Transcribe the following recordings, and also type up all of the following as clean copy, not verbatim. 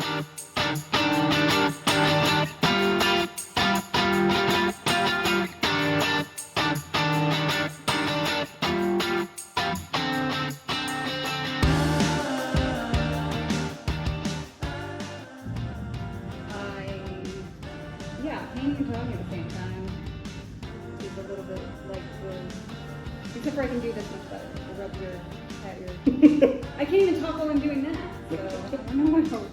Painting and talking at the same time is a little bit like the, except for I can do this much better. The rub your, pat your, I can't even talk while I'm doing that, so I don't know what the art has.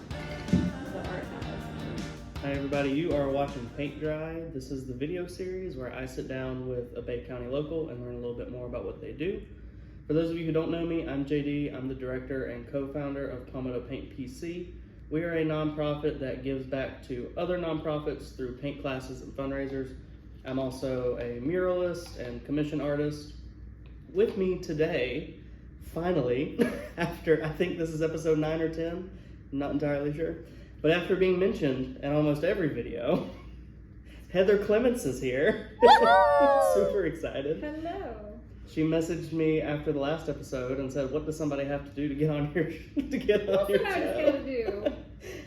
Hi everybody, you are watching Paint Dry. This is the video series where I sit down with a Bay County local and learn a little bit more about what they do. For those of you who don't know me, I'm JD. I'm the director and co-founder of Palmetto Paint PC. We are a nonprofit that gives back to other nonprofits through paint classes and fundraisers. I'm also a muralist and commission artist. With me today, finally, after I think this is episode 9 or 10, I'm not entirely sure, but after being mentioned in almost every video, Heather Clements is here. Super excited. Hello. She messaged me after the last episode and said, "What does somebody have to do to get on your What's your the hardest show?" thing to do?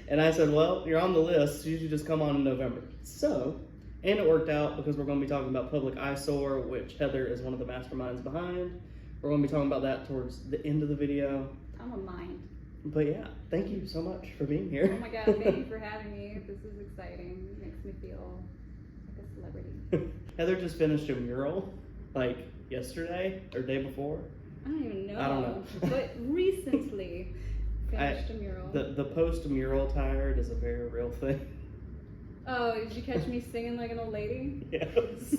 And I said, "Well, you're on the list. You should just come on in November." So, and it worked out because we're going to be talking about Public Eye Soar, which Heather is one of the masterminds behind. We're going to be talking about that towards the end of the video. I'm a mind. But yeah, thank you so much for being here. Oh my god, thank you for having me. This is exciting. It makes me feel like a celebrity. Heather just finished a mural, like yesterday or day before. I don't even know. I don't know. But recently finished a mural. The post-mural tired is a very real thing. Oh, did you catch me singing like an old lady? Yes.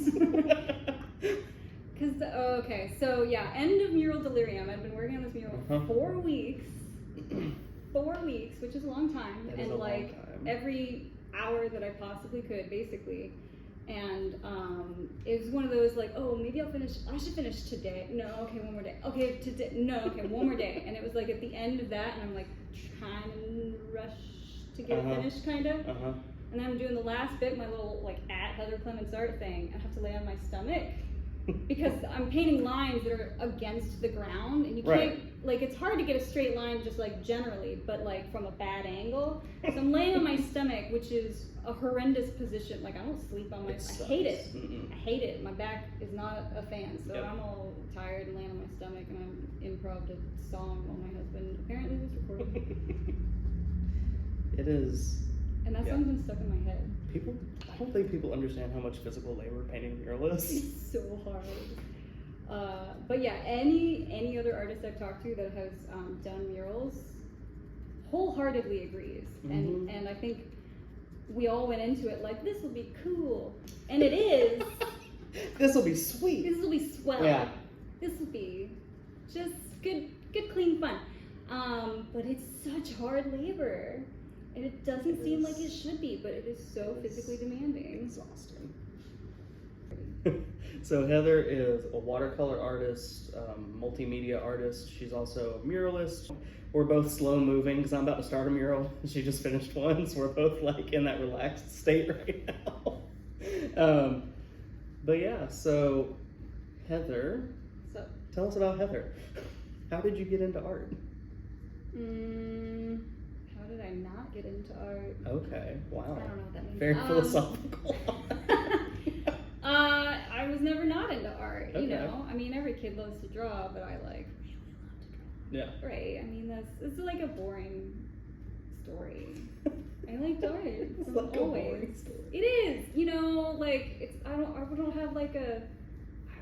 Okay, so yeah, end of mural delirium. I've been working on this mural for 4 weeks. 4 weeks, which is a long time. That is and a long like time. every hour that I possibly could, basically. And it was one of those like, oh, maybe I should finish today. No, okay, one more day. Okay, today. No, okay, one more day. And it was like at the end of that, and I'm like trying to rush to get it finished, kind of. And then I'm doing the last bit, my little like at Heather Clements art thing. I have to lay on my stomach because I'm painting lines that are against the ground, and you can't like, it's hard to get a straight line just like generally, but like from a bad angle. So I'm laying on my stomach, which is a horrendous position. Like I don't sleep on my, I hate it. I hate it. My back is not a fan, so I'm all tired and laying on my stomach, and I'm improv'd a song while my husband apparently was recording. It is. And that song's been stuck in my head. I don't think people understand how much physical labor painting a mural is. It's so hard. But yeah, any other artist I've talked to that has done murals wholeheartedly agrees. And I think we all went into it like, this will be cool. And it is. This will be sweet. This will be swell. Yeah. This will be just good, clean fun. But it's such hard labor. And it doesn't seem like it should be, but it is so physically demanding. Exhausting. So Heather is a watercolor artist, multimedia artist. She's also a muralist. We're both slow moving because I'm about to start a mural. She just finished one, so we're both like in that relaxed state right now. But yeah, so Heather, tell us about Heather. How did you get into art? How did I not get into art? Okay, wow. I don't know what that means. Very philosophical. I was never not into art, you know? I mean, every kid loves to draw, but I like really love to draw. Yeah. Right, I mean, it's like a boring story. I liked art. It's like always. A boring story. It is, you know, like, I don't have like I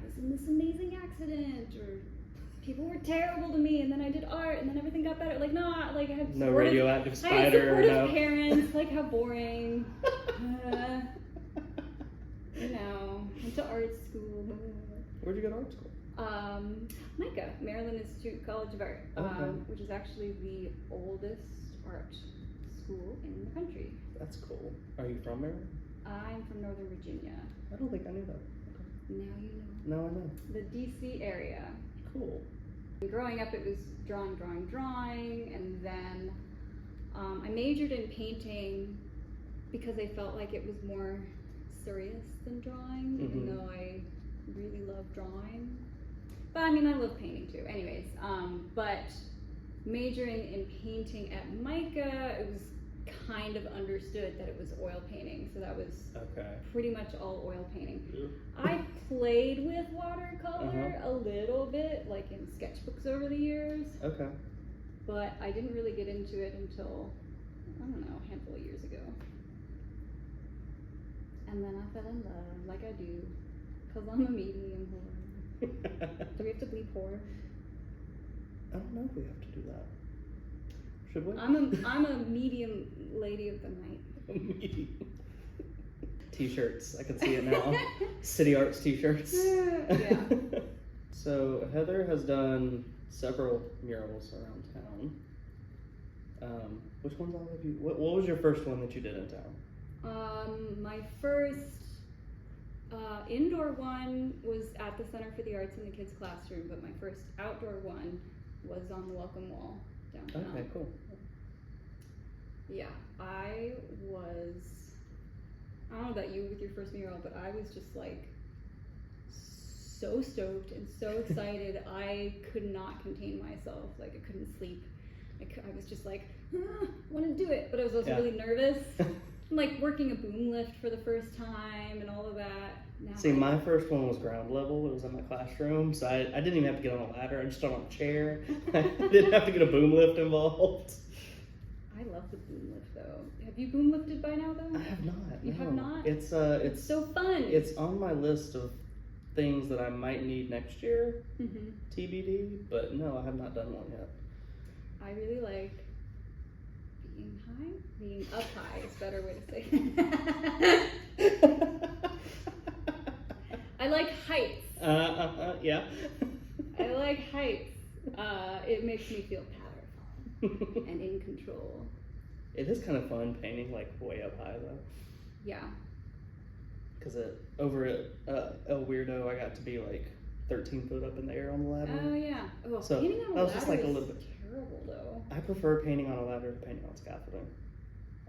was in this amazing accident, or people were terrible to me, and then I did art, and then everything got better. Like, no, like I had no radioactive spider. I had supportive parents. Like, how boring. You know, went to art school. Where'd you go to art school? MICA, Maryland Institute College of Art, which is actually the oldest art school in the country. That's cool. Are you from Maryland? I'm from Northern Virginia. I don't think I knew that. Okay. Now you know. Now I know. The DC area. Cool. Growing up, it was drawing, and then I majored in painting because I felt like it was more serious than drawing, even though I really love drawing. But I mean, I love painting too. Anyways, but majoring in painting at MICA, it was kind of understood that it was oil painting, so that was pretty much all oil painting. I played with watercolor a little bit, like in sketchbooks over the years. But I didn't really get into it until, I don't know, a handful of years ago. And then I fell in love, like I do, because I'm a medium whore. Do we have to bleep whore? I don't know if we have to do that. Should we? I'm a medium lady of the night. Medium. T-shirts, I can see it now. City Arts T-shirts. Yeah. So Heather has done several murals around town. Which ones all have you? What was your first one that you did in town? My first indoor one was at the Center for the Arts in the kids' classroom, but my first outdoor one was on the Welcome Wall downtown. Okay, cool. Yeah, I don't know about you with your first mural, but I was just like so stoked and so excited. I could not contain myself. Like, I couldn't sleep. I was just like, I want to do it, but I was also really nervous. I'm like working a boom lift for the first time and all of that. Now See, my first one was ground level. It was in my classroom, so I didn't even have to get on a ladder. I just stood on a chair. I didn't have to get a boom lift involved. I love the boom lift though. Have you boom lifted by now though? I have not. You have not? It's so fun. It's on my list of things that I might need next year, TBD. But no, I have not done one yet. I really like being up high is a better way to say it. I like heights. Yeah. I like heights. It makes me feel powerful and in control. It is kind of fun painting like way up high though. Yeah. Because over at El Weirdo, I got to be like 13 foot up in the air on the ladder. Oh yeah. Oh, so painting on a ladder just like is a little bit terrible though. I prefer painting on a ladder to painting on scaffolding.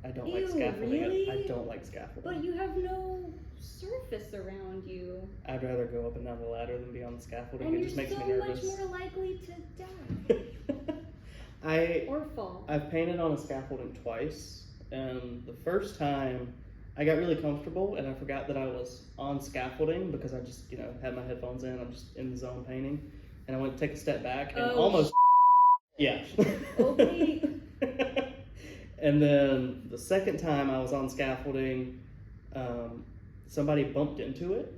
I don't like scaffolding. Really? I don't like scaffolding. But you have no surface around you. I'd rather go up and down the ladder than be on the scaffolding. And it just makes me nervous. you're so much more likely to die. Or fall. I've painted on a scaffolding twice, and the first time I got really comfortable and I forgot that I was on scaffolding because I just, had my headphones in. I'm just in the zone painting, and I went to take a step back and almost. Yeah. Okay. And then the second time I was on scaffolding, somebody bumped into it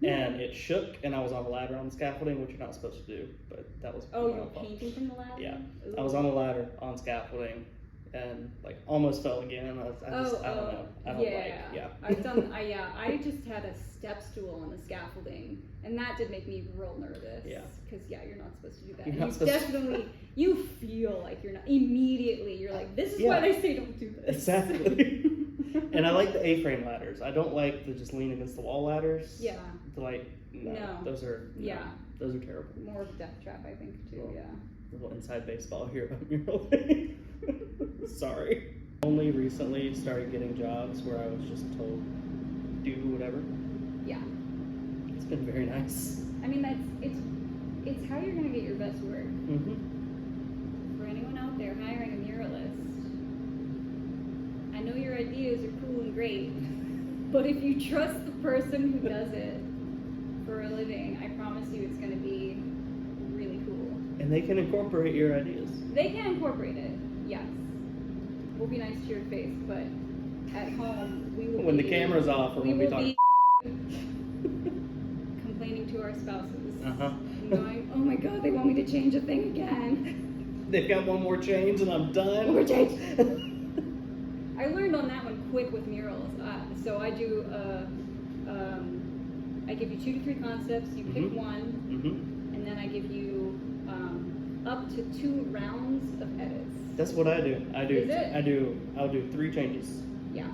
and it shook, and I was on a ladder on the scaffolding, which you're not supposed to do, but that was you were painting from the ladder? Yeah. Ooh. I was on a ladder on scaffolding and like almost fell again. I don't know. I don't I just had a step stool on the scaffolding, and that did make me real nervous. Yeah. Because you're not supposed to do that. You're not definitely you feel like you're not immediately. You're like, this is why they say don't do this. Exactly. And I like the A-frame ladders. I don't like the just lean against the wall ladders. Yeah. No. Those are those are terrible. More of a death trap, I think, too. Well, yeah. Little inside baseball here about mural. Sorry. Only recently started getting jobs where I was just told, do whatever. Yeah. It's been very nice. I mean, it's how you're gonna get your best work. For anyone out there hiring a muralist, I know your ideas are cool and great, but if you trust the person who does it for a living, I promise you it's gonna be really cool. And they can incorporate your ideas. They can incorporate it, yes. We'll be nice to your face, but at home we will when the camera's off, we will talking. be complaining to our spouses. And going, oh my god, they want me to change a thing again. They've got one more change and I'm done. One more change. I learned on that one quick with murals. So I do, I give you 2 to 3 concepts, you pick one, and then I give you up to 2 rounds of edits. That's what I do. Is it? I'll do 3 changes. Yeah.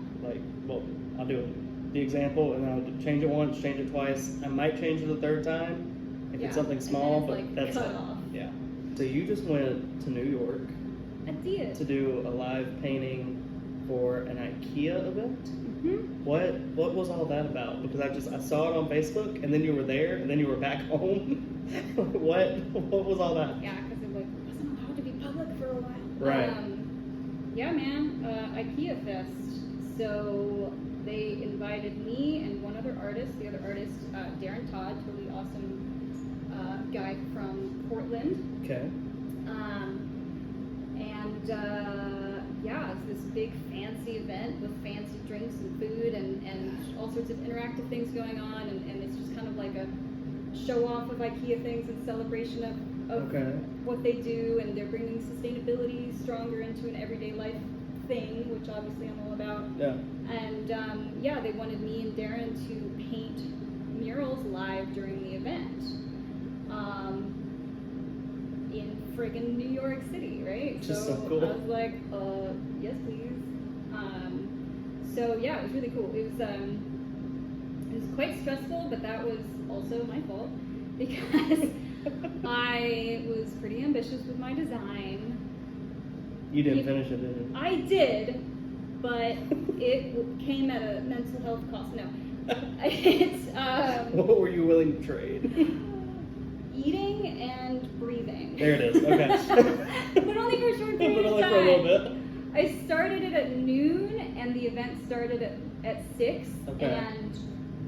I'll do the example and then I'll change it once, change it twice. I might change it the 3rd time if it's something small, but that's cut off. Yeah. So you just went to New York. I did. To do a live painting for an IKEA event. What was all that about? Because I saw it on Facebook, and then you were there, and then you were back home. What was all that? Yeah, because it wasn't allowed to be public for a while. Right. Yeah, man. IKEA Fest. So they invited me and one other artist, the other artist, Darren Todd, totally awesome guy from Portland. Okay. Yeah, it's this big fancy event with fancy drinks and food and all sorts of interactive things going on, and it's just kind of like a show off of IKEA things and celebration of what they do, and they're bringing sustainability stronger into an everyday life thing, which obviously I'm all about. Yeah. And they wanted me and Darren to paint murals live during the event. In friggin' New York City, right? Just so cool. I was like, yes please. It was really cool. It was quite stressful, but that was also my fault because I was pretty ambitious with my design. You didn't finish it, did you? I did, but it came at a mental health cost. No. It's what were you willing to trade? Eating and breathing. There it is. Okay. But only for a short period of time. For a little bit. I started it at noon, and the event started at 6. Okay. And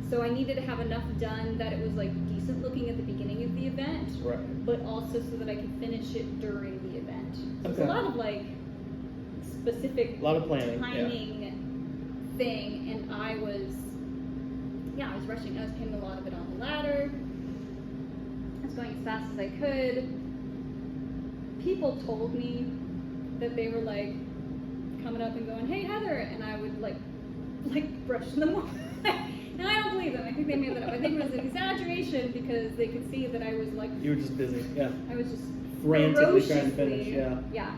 so I needed to have enough done that it was like decent looking at the beginning of the event, Right. but also so that I could finish it during the event. So Okay. it's a lot of like specific A lot of planning. timing thing, and I was rushing. I was painting a lot of it on the ladder. I was going as fast as I could. People told me that they were like coming up and going, "Hey Heather," and I would like brush them off. And I don't believe them. I think they made that up. I think it was an exaggeration because they could see that I was like, You were just busy. Yeah. I was just Frantically trying to ferociously- finish. Yeah. Yeah.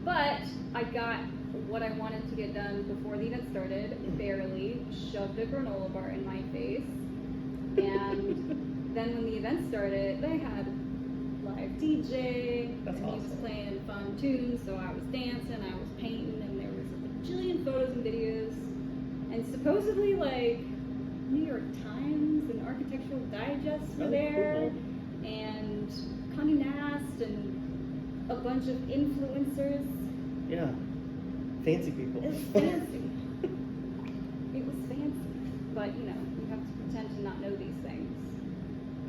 But I got what I wanted to get done before the event started. Barely shoved a granola bar in my face, and then when the event started, they had live DJ. That's and he was awesome. playing fun tunes, so I was dancing, I was painting, and there was a bajillion photos and videos, and supposedly like New York Times and Architectural Digest were there, Cool. and Condé Nast and a bunch of influencers. Yeah. Fancy people. It was fancy. It was fancy. But, you have to pretend to not know these things.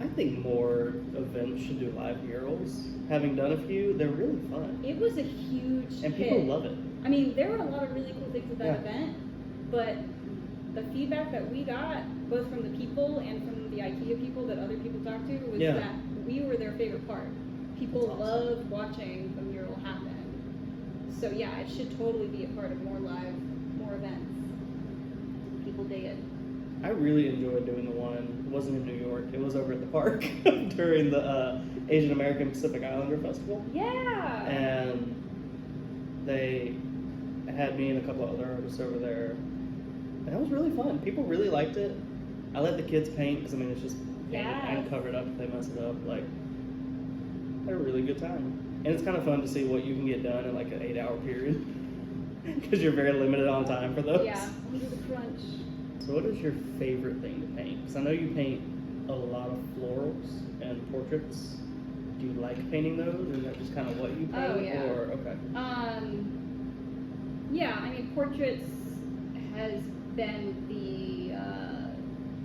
I think more events should do live murals. Having done a few, they're really fun. It was a huge And hit. people love it. I mean, there were a lot of really cool things at that Yeah. event, but the feedback that we got, both from the people and from the IKEA people that other people talked to, was Yeah. that we were their favorite part. People That's awesome. loved watching the mural happen. So yeah, it should totally be a part of more events. People dig it. I really enjoyed doing the one. It wasn't in New York. It was over at the park during the Asian American Pacific Islander Festival. Yeah. And they had me and a couple of other artists over there. And that was really fun. People really liked it. I let the kids paint because, it's just painted and covered up if they mess it up. Like, they had a really good time. And it's kind of fun to see what you can get done in like an 8-hour period. Because you're very limited on time for those. Yeah, under the crunch. So what is your favorite thing to paint? Because I know you paint a lot of florals and portraits. Do you like painting those, or is that just kind of what you paint? Oh, yeah. Or, okay. Portraits has been the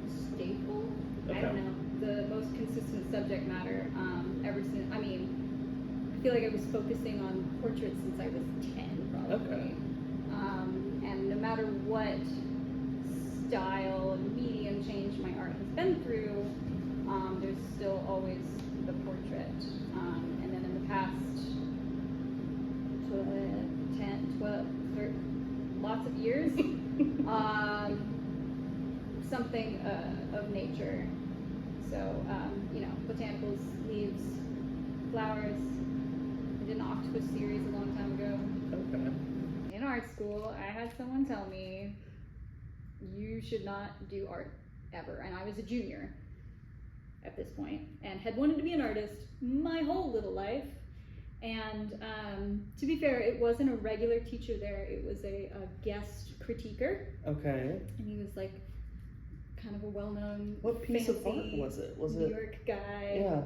staple. I Okay. don't know, the most consistent subject matter ever since. I feel like I was focusing on portraits since I was 10, probably. Okay. And no matter what style and medium change my art has been through, there's still always the portrait. And then in the past 10, 12, 13, lots of years, something of nature. So, botanicals, leaves, flowers. I did an octopus series a long time ago. Okay. In art school, I had someone tell me, you should not do art ever. And I was a junior at this point and had wanted to be an artist my whole little life. And to be fair, it wasn't a regular teacher there. It was a guest critiquer. Okay. And he was like kind of a well-known, What piece of art fancy was it? Was New it? York guy. Yeah.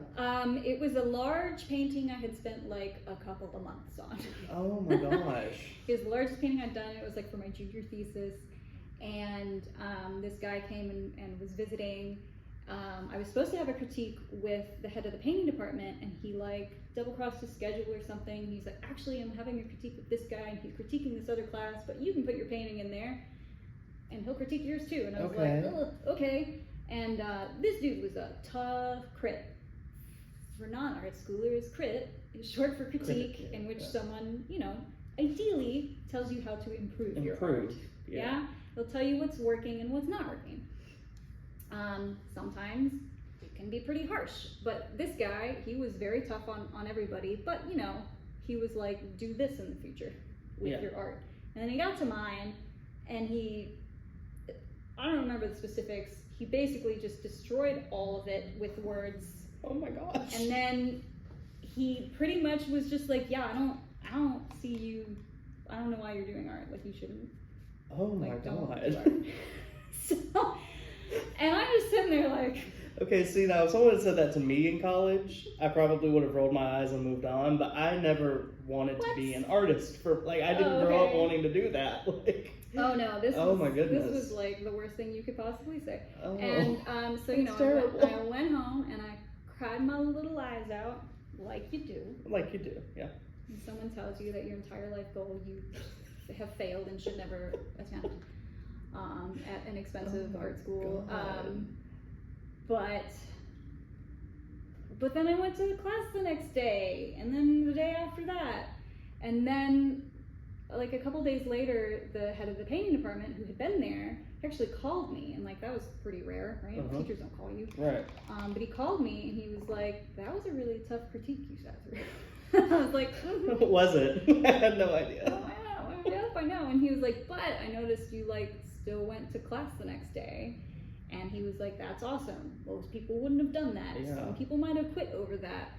It was a large painting I had spent like a couple of months on. Oh my gosh. It was the largest painting I'd done. It was like for my junior thesis. And this guy came and was visiting. I was supposed to have a critique with the head of the painting department, and he like double-crossed his schedule or something. He's like, actually, I'm having a critique with this guy, and he's critiquing this other class, but you can put your painting in there, and he'll critique yours too. And I was like, ugh, okay. And this dude was a tough crit. For non-art schoolers, crit is short for critique, in which someone, you know, ideally tells you how to improve your art. Yeah? They'll tell you what's working and what's not working. Sometimes it can be pretty harsh, but this guy, he was very tough on everybody, but you know, he was like, do this in the future with your art. And then he got to mine, and I don't remember the specifics, he basically just destroyed all of it with words. Oh my gosh. And then he pretty much was just like, yeah, I don't see you, I don't know why you're doing art, like you shouldn't. Oh my like, god. So, and I'm just sitting there like. Okay, see now, if someone had said that to me in college, I probably would have rolled my eyes and moved on, but I never wanted to be an artist. I didn't grow up wanting to do that. Like, oh no, my goodness. This was like the worst thing you could possibly say. Oh, and so, you know, terrible. I went home and I cried my little eyes out, like you do. Like you do, yeah. And someone tells you that your entire life goal you have failed and should never attend at an expensive art school. But then I went to the class the next day, and then the day after that, and then like a couple days later, the head of the painting department, who had been there, actually called me, and like that was pretty rare, right? Teachers don't call you, right? But he called me, and he was like, "That was a really tough critique you sat through." I was like, Was it? I had no idea. Oh, I know. And he was like, "But I noticed you like still went to class the next day." And he was like, "That's awesome. Most people wouldn't have done that. Yeah. Some people might have quit over that."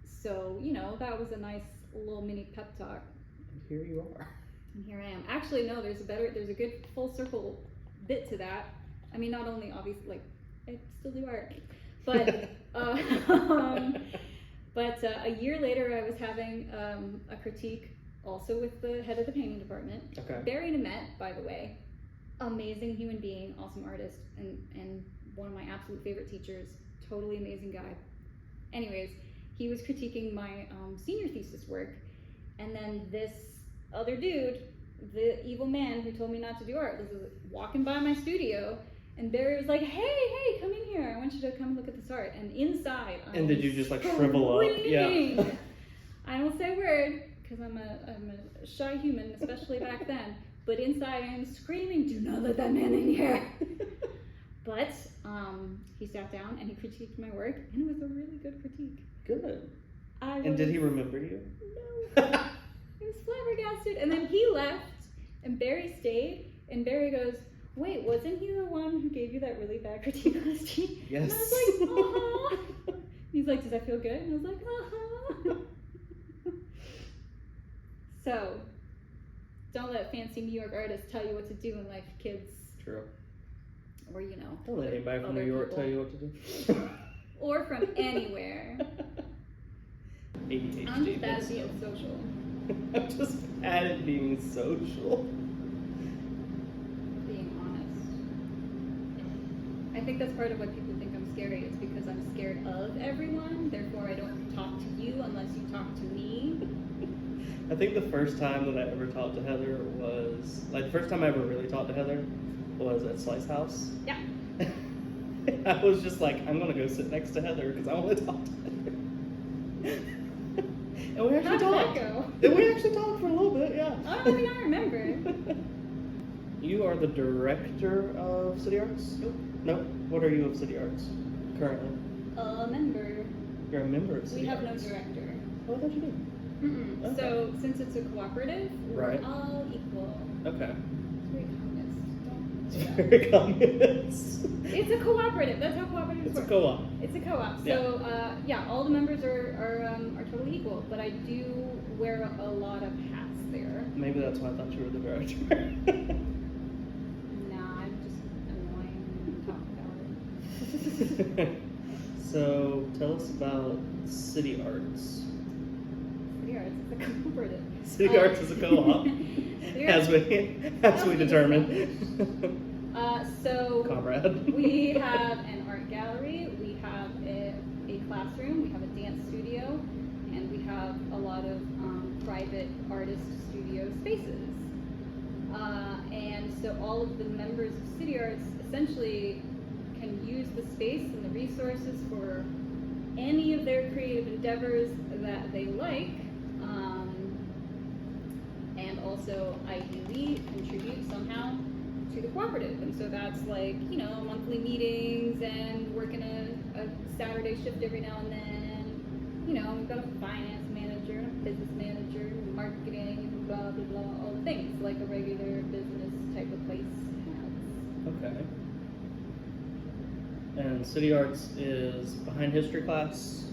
So, you know, that was a nice little mini pep talk. And here you are. And here I am. Actually, no, there's a good full circle bit to that. I mean, not only obviously, like, I still do art, but, a year later I was having a critique also with the head of the painting department. Okay. Barry Nemeth, by the way. Amazing human being, awesome artist, and one of my absolute favorite teachers, totally amazing guy. Anyways, he was critiquing my senior thesis work, and then this other dude, the evil man who told me not to do art, was walking by my studio, and Barry was like, hey, come in here, I want you to come and look at this art. And inside, and did you just like shrivel up? Yeah. I don't say a word, because I'm a shy human, especially back then. But inside I'm screaming, "Do not let that man in here!" But he sat down and he critiqued my work, and it was a really good critique. Good. And did he remember you? No. He was flabbergasted. And then he left, and Barry stayed, and Barry goes, "Wait, wasn't he the one who gave you that really bad critique last week?" Yes. And I was like, "Uh-huh." He's like, "Does that feel good?" And I was like, "Uh-huh." So, don't let fancy New York artists tell you what to do in life, kids. True. Or, you know. Don't let anybody from New York tell you what to do. Or from anywhere. ADHD. I'm just bad at being social. I'm just bad at being social. Being honest. I think that's part of why people think I'm scary. It's because I'm scared of everyone. Therefore, I don't talk to you unless you talk to me. I think the first time that I ever talked to Heather was, like, the first time I ever really talked to Heather was at Slice House. Yeah. I was just like, I'm gonna go sit next to Heather because I want to talk to Heather. And we actually talked. And we actually talked for a little bit, yeah. I mean, I remember. You are the director of City Arts? Nope. Nope. What are you of City Arts currently? A member. You're a member of City Arts? We have no director. Oh, I thought you did. Mm-mm. Okay. So, since it's a cooperative, we're all equal. Okay. It's very communist. Don't do that. Very communist. It's a cooperative. That's how cooperatives It's work. a co-op. It's a co-op. So, all the members are totally equal. But I do wear a lot of hats there. Maybe that's why I thought you were the director. Nah, I'm So tell us about City Arts. City Arts is a cooperative. City Arts is a co-op, as we determined. So Comrade. we have an art gallery, we have a classroom, we have a dance studio, and we have a lot of private artist studio spaces. And so all of the members of City Arts essentially can use the space and the resources for any of their creative endeavors that they like, and also ideally contribute somehow to the cooperative. And so that's like, you know, monthly meetings and working a Saturday shift every now and then. You know, we've got a finance manager, a business manager, marketing, and blah, blah, blah, all the things like a regular business type of place has. Okay. And City Arts is behind history class,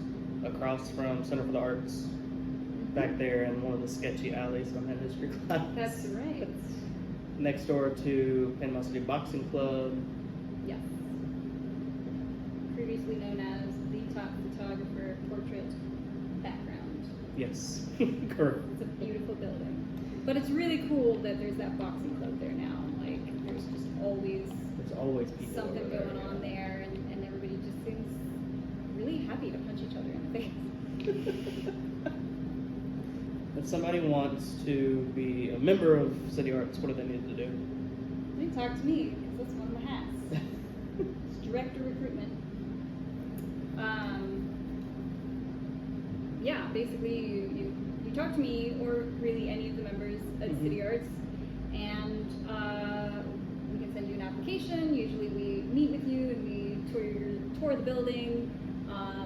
across from Center for the Arts, back there in one of the sketchy alleys behind history class. That's right. Next door to Panama City Boxing Club. Yes. Previously known as the top photographer portrait background. Yes, correct. It's a beautiful building. But it's really cool that there's that boxing club there now. Like, there's just always There's always people something over there, going on there, and everybody just seems really happy to punch each other in the face. If somebody wants to be a member of City Arts, what do they need to do? They talk to me, because that's one of my hats. It's director recruitment. Yeah, basically you talk to me, or really any of the members at City Arts, and we can send you an application. Usually we meet with you and we tour the building.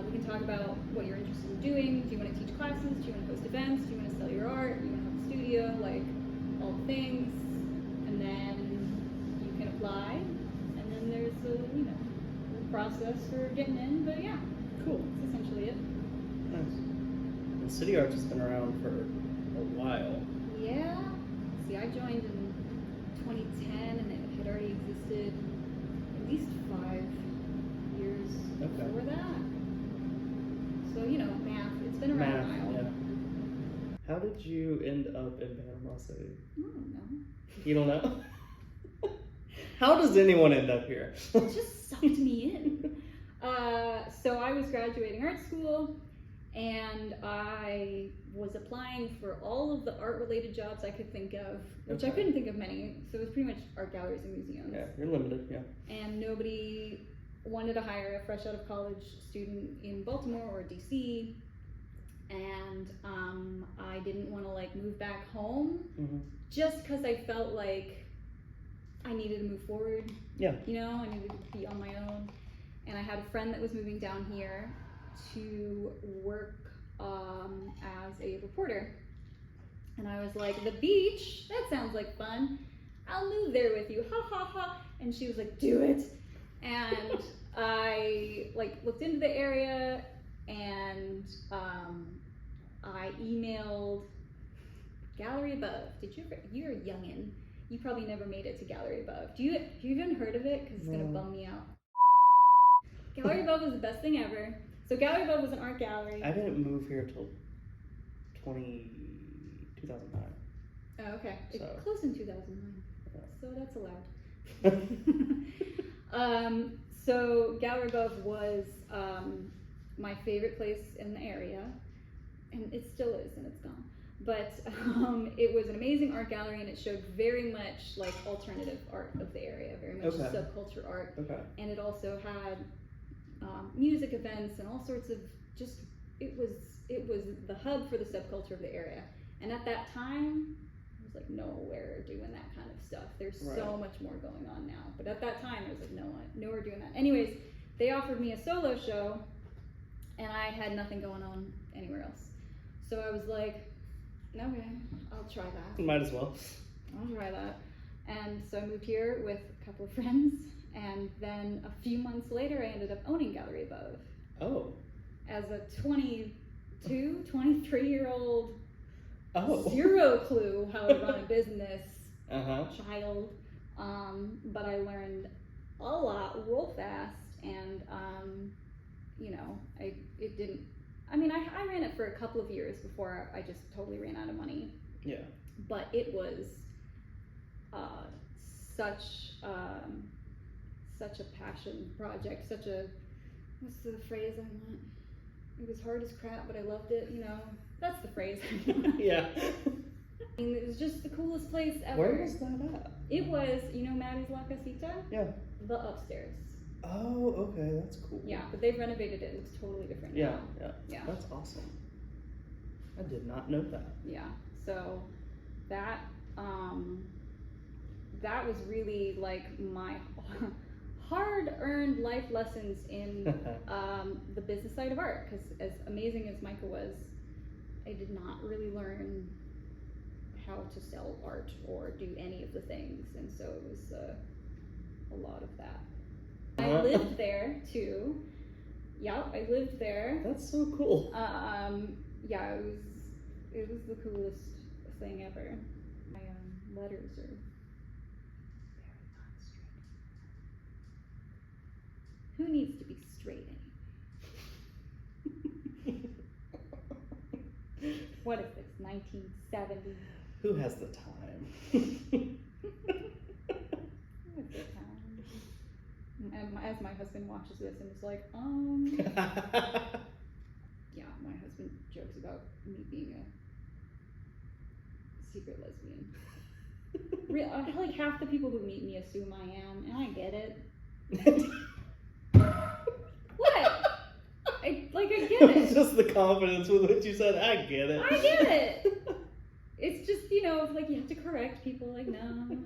We can talk about what you're interested in doing. Do you want to teach classes? Do you want to host events? Do you want to sell your art? Do you want to have a studio? Like, all the things. And then you can apply. And then there's a, you know, process for getting in. But yeah, Cool. that's essentially it. Nice. And City Arts has been around for a while. Yeah. See, I joined in 2010, and it had already existed at least 5 years before that. So, you know, math, it's been around a while. Yeah. How did you end up in Panama City? I don't know. You don't know? How does anyone end up here? It just sucked me in. So I was graduating art school, and I was applying for all of the art-related jobs I could think of, which I couldn't think of many. So it was pretty much art galleries and museums. Yeah, you're limited, yeah. And nobody wanted to hire a fresh out of college student in Baltimore or DC, and I didn't want to like move back home just because I felt like I needed to move forward. Yeah. You know, I needed to be on my own, and I had a friend that was moving down here to work as a reporter, and I was like, the beach, that sounds like fun, I'll move there with you, ha ha ha. And she was like, do it. And I like looked into the area, and I emailed Gallery Above. You're a youngin'. You probably never made it to Gallery Above. Have you even heard of it? Because it's gonna bum me out. Gallery Above was the best thing ever. So Gallery Above was an art gallery. I didn't move here till 2009. Oh, okay. It So. closed in 2009. Yeah. So that's allowed. So Gallery Above was my favorite place in the area, and it still is, and it's gone. But it was an amazing art gallery, and it showed very much like alternative art of the area, very much subculture art. Okay. And it also had music events and all sorts of just, it was the hub for the subculture of the area. And at that time, I was like, nowhere doing that kind of stuff. There's so much more going on now. But at that time, I was like, nowhere doing that. Anyways, they offered me a solo show, and I had nothing going on anywhere else. So I was like, okay, I'll try that. Might as well. I'll try that. And so I moved here with a couple of friends, and then a few months later, I ended up owning Gallery Above. Oh. As a 23-year-old, zero clue how to run a business child. But I learned a lot real fast, and I ran it for a couple of years before I just totally ran out of money. Yeah. But it was such a passion project, what's the phrase I want? It was hard as crap, but I loved it, that's the phrase. Yeah. I mean, it was just the coolest place ever. Where was that at? It was, Maddie's La Casita? Yeah. The upstairs. Oh, okay, that's cool. Yeah, but they've renovated it. It looks totally different now. Yeah. That's awesome. I did not know that. Yeah, so that was really like my hard-earned life lessons in the business side of art, because as amazing as Micah was, I did not really learn how to sell art or do any of the things, and so it was a lot of that. I lived there too. Yeah, I lived there. That's so cool. Yeah, it was the coolest thing ever. My letters are very not straight. Who needs to be straight anymore? What is this, 1970? Who has the time? And as my husband watches this and is like, yeah, my husband jokes about me being a secret lesbian. Like half the people who meet me assume I am, and I get it. What? I get it. It's just the confidence with which you said, I get it. I get it. It's just, like you have to correct people, like, no.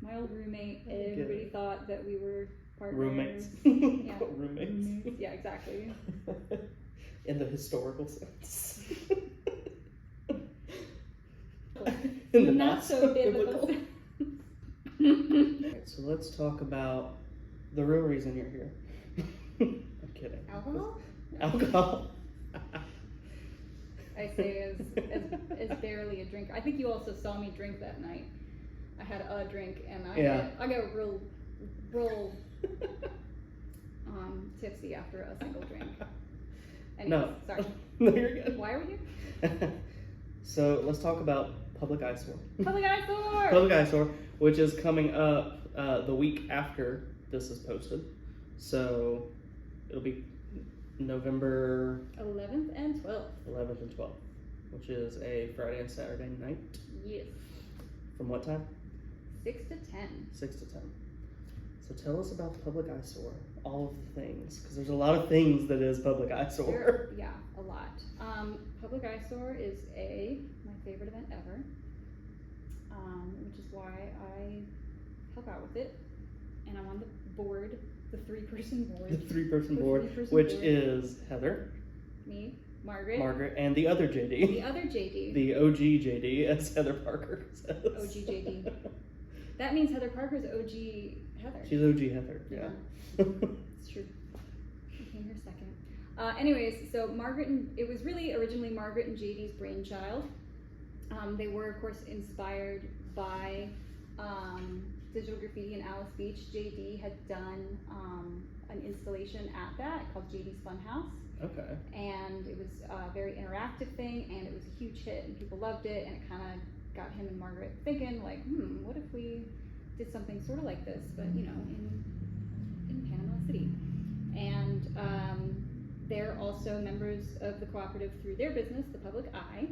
My old roommate, everybody thought that we were partners. Roommates. Yeah. Roommates. Yeah, exactly. In the historical sense. In the not so biblical. Alright, so let's talk about the real reason you're here. I'm kidding. Alcohol? Alcohol. I say as barely a drinker. I think you also saw me drink that night. I had a drink and I got real tipsy after a single drink. Anyways, No. Sorry. No, you're good. Why are we here? So let's talk about Public Eye Soar. Public Eye Soar! Public Eye Soar, which is coming up the week after this is posted. So it'll be November 11th and 12th. 11th and 12th, which is a Friday and Saturday night. Yes. From what time? 6 to 10. 6 to 10. So tell us about Public Eye Soar, all of the things, because there's a lot of things that is Public Eye Soar. Yeah, a lot. Public Eye Soar is my favorite event ever, which is why I help out with it, and I'm on the board, the three-person board. The three-person board, is Heather, me, Margaret, and the other JD. The other JD. The OG JD, as Heather Parker says. OG JD. That means Heather Parker's OG Heather. She's OG Heather, yeah. It's true. She came here second. Anyways, so it was really originally Margaret and JD's brainchild. They were, of course, inspired by digital graffiti in Alice Beach. JD had done an installation at that called JD's Funhouse. Okay. And it was a very interactive thing, and it was a huge hit, and people loved it, and it kind of got him and Margaret thinking, like, what if we did something sort of like this, but, in Panama City. And they're also members of the cooperative through their business, the Public Eye,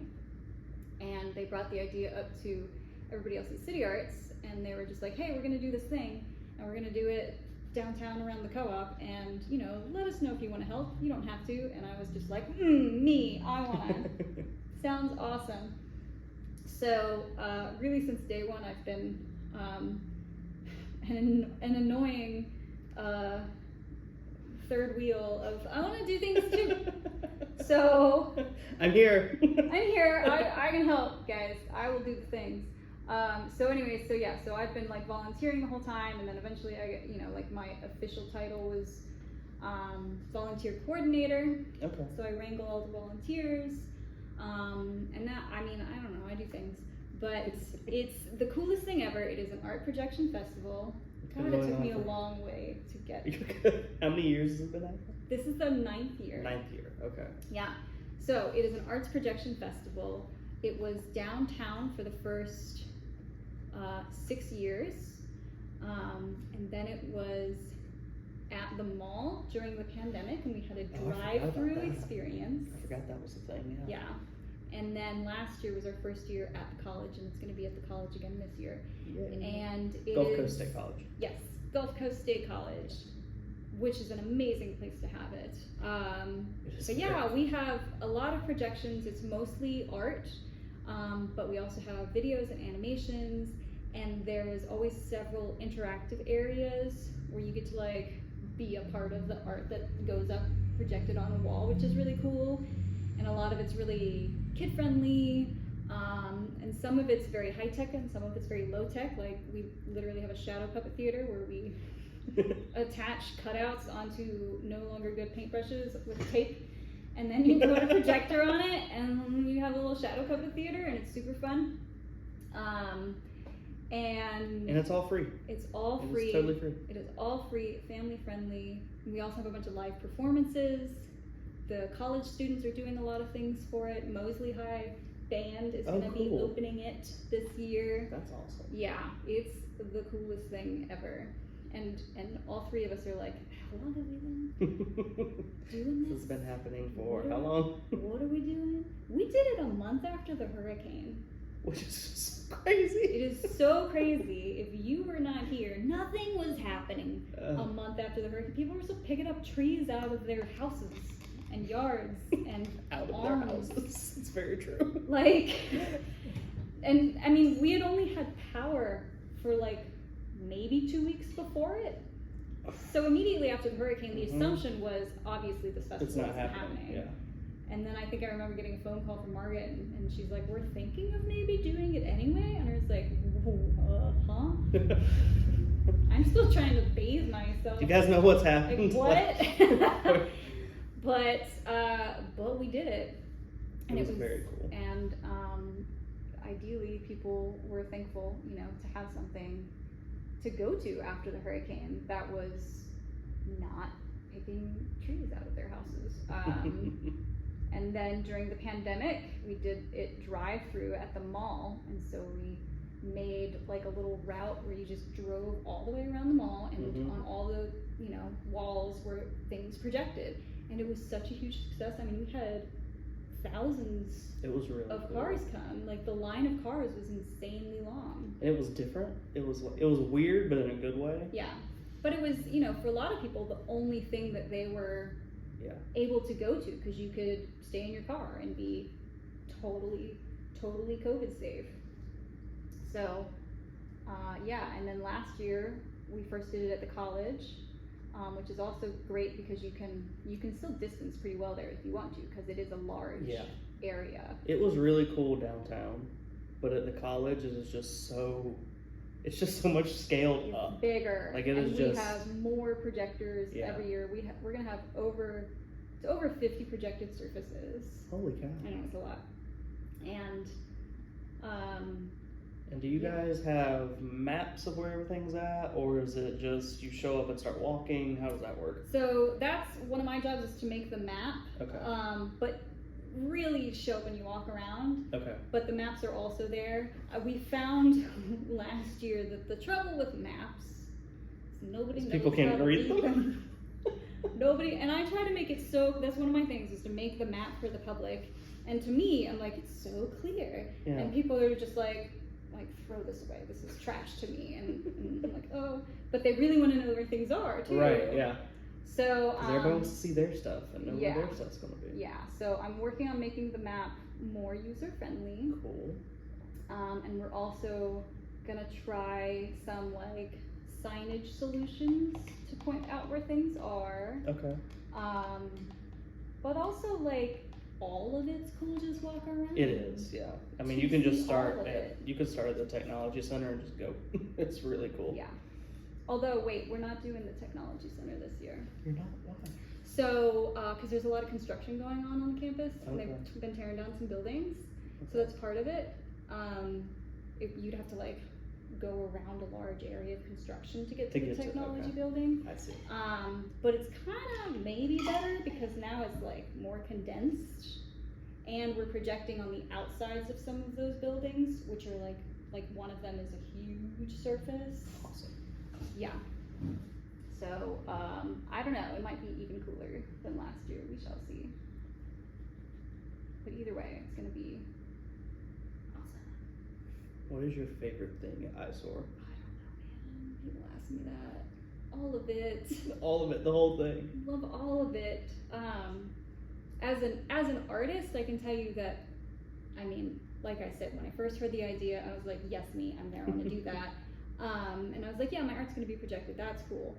and they brought the idea up to everybody else at City Arts, and they were just like, hey, we're going to do this thing, and we're going to do it downtown around the co-op, and let us know if you want to help. You don't have to. And I was just like, me, I want to. Sounds awesome. So really since day one I've been an annoying third wheel of I want to do things too. So I'm here. I can help, guys. I will do the things. So I've been like volunteering the whole time, and then eventually I get, my official title was volunteer coordinator. Okay. So I wrangle all the volunteers, and that, I don't know, I do things, but it's the coolest thing ever. It is an art projection festival. been God, it going took on me a for- long way to get. How many years has it been happening? This is the 9th year. 9th year. Okay. Yeah. So it is an arts projection festival. It was downtown for the first 6 years, and then it was at the mall during the pandemic, and we had a Oh, I forgot about drive-through that. experience. I forgot that was a thing. Yeah. Yeah. And then last year was our first year at the college, and it's going to be at the college again this year. Yay. And it Gulf is- Coast State College. Yes, Gulf Coast State College, which is an amazing place to have it. It is But yeah, we have a lot of projections. It's mostly art, but we also have videos and animations, and there's always several interactive areas where you get to like be a part of the art that goes up projected on a wall, which is really cool. And a lot of it's really kid friendly, and some of it's very high tech and some of it's very low tech. Like we literally have a shadow puppet theater where we attach cutouts onto no longer good paintbrushes with tape, and then you put a projector on it, and we have a little shadow puppet theater, and it's super fun. And it's all free. it's all It free. is totally free. It is all free, family friendly. We also have a bunch of live performances. The college students are doing a lot of things for it. Mosley High Band is Oh, going to be cool. opening it this year. That's awesome. Yeah, it's the coolest thing ever. And all three of us are like, how long have we been doing This this? has been happening for What how are- long? What are we doing? We did it a month after the hurricane. Which is just crazy. It is so crazy. If you were not here, nothing was happening a month after the hurricane. People were still picking up trees out of their houses and yards and Out of their arms. houses. It's very true. Like, and I mean, we had only had power for like maybe 2 weeks before it. So immediately after the hurricane, the assumption was obviously this festival It's not isn't happening. Yeah. And then I think I remember getting a phone call from Margaret, and she's like, "We're thinking of maybe doing it anyway." And I was like, "Huh?" I'm still trying to bathe myself. You guys know what's Like, happened? what? But we did it, and It was very cool. And ideally, people were thankful, you know, to have something to go to after the hurricane that was not picking trees out of their houses. And then during the pandemic, we did it drive-through at the mall, and so we made like a little route where you just drove all the way around the mall, and on all the, you know, walls were things projected, and it was such a huge success. I mean, we had thousands It was really of cool. cars come. Like the line of cars was insanely long. And it was different. It was weird, but in a good way. Yeah, but it was, you know, for a lot of people, the only thing that they were Yeah. able to go to, because you could stay in your car and be totally COVID safe. So yeah, and then last year we first did it at the college, which is also great because you can still distance pretty well there if you want to, because it is a large Yeah. area. It was really cool downtown, but at the college it is just so. It's just so much scaled It's up. bigger, Like, it and is we just- have more projectors Yeah. every year. We're gonna have over 50 projected surfaces. Holy cow! I know, it's a lot. And And do you guys have maps of where everything's at, or is it just you show up and start walking? How does that work? so that's one of my jobs, is to make the map. Okay. But really you show up and you walk around. Okay. But the maps are also there. We found last year that the trouble with maps is nobody knows People can't how to read them. Nobody, and I try to make it so, that's one of my things, is to make the map for the public. And to me, I'm like, it's so clear. Yeah. And people are just like, throw this away. This is trash to me. And I'm like, oh, but they really want to know where things are too. Right. Yeah. So 'Cause everybody wants to see their stuff and know yeah. where their stuff's gonna be. yeah, so I'm working on making the map more user friendly. Cool. And we're also gonna try some like signage solutions to point out where things are. Okay. But also like all of it's cool to just walk around. It is. Yeah. I mean, To you can just see start all of at it. you could start at the technology center and just go. It's really cool. Yeah. Although, wait, we're not doing the technology center this year. You're not. Why? So, because there's a lot of construction going on the campus, and Okay. they've been tearing down some buildings, so that's part of it. You'd have to like go around a large area of construction to get To to the get to- technology okay. building. I see. But it's kind of maybe better because now it's like more condensed, and we're projecting on the outsides of some of those buildings, which are like one of them is a huge surface. Awesome. Yeah. So I don't know. It might be even cooler than last year. We shall see. But either way, it's gonna be awesome. What is your favorite thing at Eyesore? I don't know, man. People ask me that. All of it. All of it, the whole thing. Love all of it. As an artist, I can tell you that, I mean, like I said, when I first heard the idea, I was like, yes, me, I'm there, I want to do that. And I was like, yeah, my art's going to be projected, that's cool.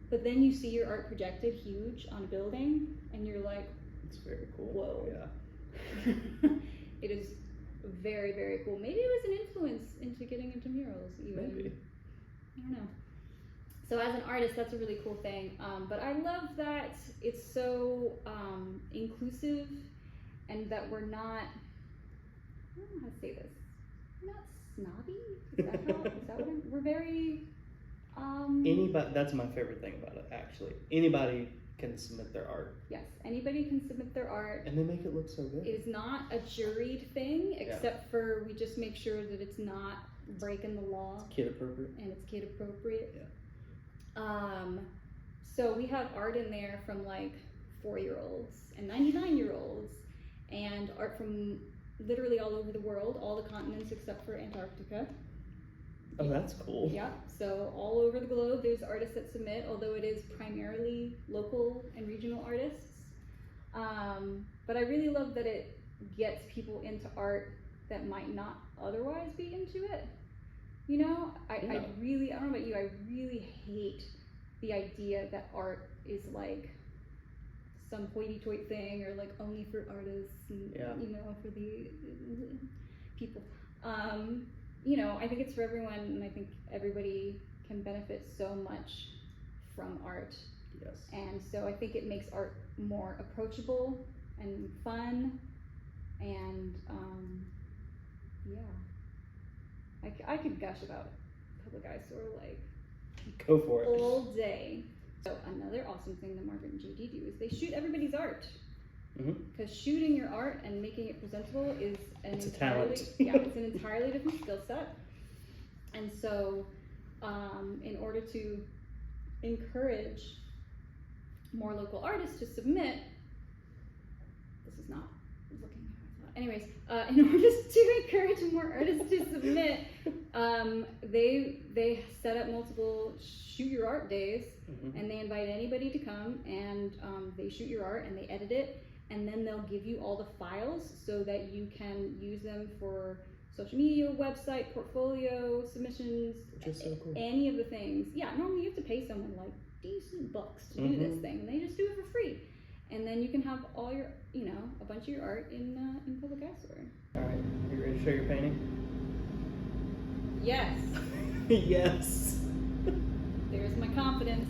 But then you see your art projected huge on a building, and you're like, It's very cool. whoa. Yeah. It is very, very cool. Maybe it was an influence into getting into murals, even. Maybe. I don't know. So as an artist, that's a really cool thing. But I love that it's so inclusive, and that we're not, I don't know how to say this, we're not snobby? Is that what we're very, Anybody, that's my favorite thing about it, actually. Anybody can submit their art. yes, anybody can submit their art. And they make it look so good. It is not a juried thing, except for we just make sure that it's not breaking the law. It's kid appropriate. And it's kid appropriate. Yeah. So we have art in there from like 4-year-olds and 99-year-olds, and art from literally all over the world, all the continents except for Antarctica. Oh, that's cool. Yeah, so all over the globe there's artists that submit, although it is primarily local and regional artists. But I really love that it gets people into art that might not otherwise be into it. You know, I don't know about you, I really hate the idea that art is like some hoity-toity thing, or like only for artists and, you know, for the people. You know, I think it's for everyone, and I think everybody can benefit so much from art. Yes. And so I think it makes art more approachable and fun, and yeah. I could gush about Public Eye Soar like Go for it. all day. So another awesome thing that Margaret and JD do is they shoot everybody's art. Because shooting your art and making it presentable is It's a talent. it's an entirely different skill set. And so, in order to encourage more local artists to submit, this is not looking how I thought. Anyways, in order to encourage more artists to submit, they set up multiple shoot your art days, and they invite anybody to come, and they shoot your art and they edit it, and then they'll give you all the files so that you can use them for social media, website, portfolio, submissions, Which is so cool. any of the things. Yeah, normally you have to pay someone like decent bucks to do this thing, and they just do it for free. And then you can have all your, you know, a bunch of your art in Public Eye Soar. All right, you ready to show your painting? Yes, Yes. there's my confidence.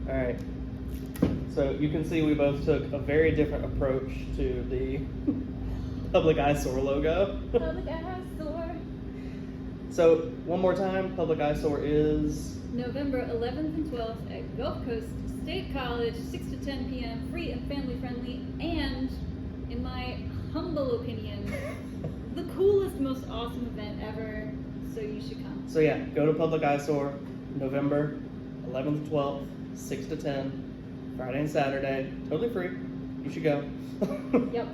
All right. So you can see we both took a very different approach to the Public Eye Soar logo. Public Eye Soar. So one more time, Public Eye Soar is November 11th and 12th at Gulf Coast State College, 6 to 10 p.m., free and family friendly, and in my humble opinion, the coolest, most awesome event ever, so you should come. So yeah, go to Public Eye Soar, November 11th, 12th, 6 to 10, Friday and Saturday, totally free. You should go. Yep.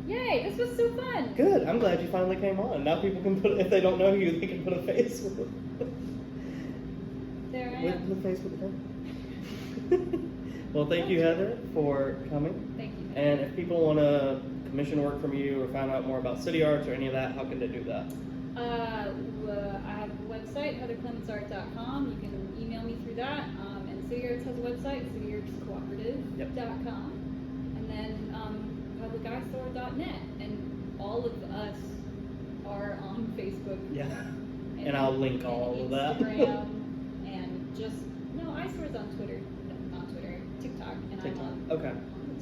Yay, this was so fun. Good, I'm glad you finally came on. Now people can put, if they don't know you, they can put a face with it. There I With am. the face with the pen. Well, thank you, Heather, for coming. Thank you. And if people want to commission work from you or find out more about city arts or any of that, how can they do that? I have a website, heatherclementsart.com. You can email me through that. And City Arts has a website, cityartscooperative.com. And then publiceyesoar.net. And all of us are on Facebook. Yeah. And I'll link all of that. Instagram. And just, no, Eyesore is on Twitter. No, not Twitter, TikTok. And TikTok. I'm on Okay.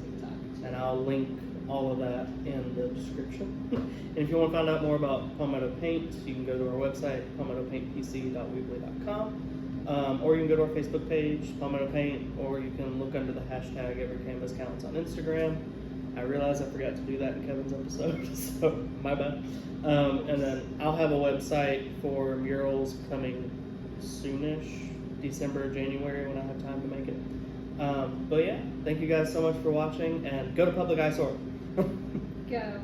TikTok. And I'll link all of that in the description. And if you want to find out more about Palmetto Paint, you can go to our website, palmettopaintpc.weebly.com. Or you can go to our Facebook page, Palmetto Paint, or you can look under the hashtag Every Canvas Counts on Instagram. I realized I forgot to do that in Kevin's episode, so my bad. And then I'll have a website for murals coming soonish, December, January, when I have time to make it. But yeah, thank you guys so much for watching, and go to Public Eye Soar. Go.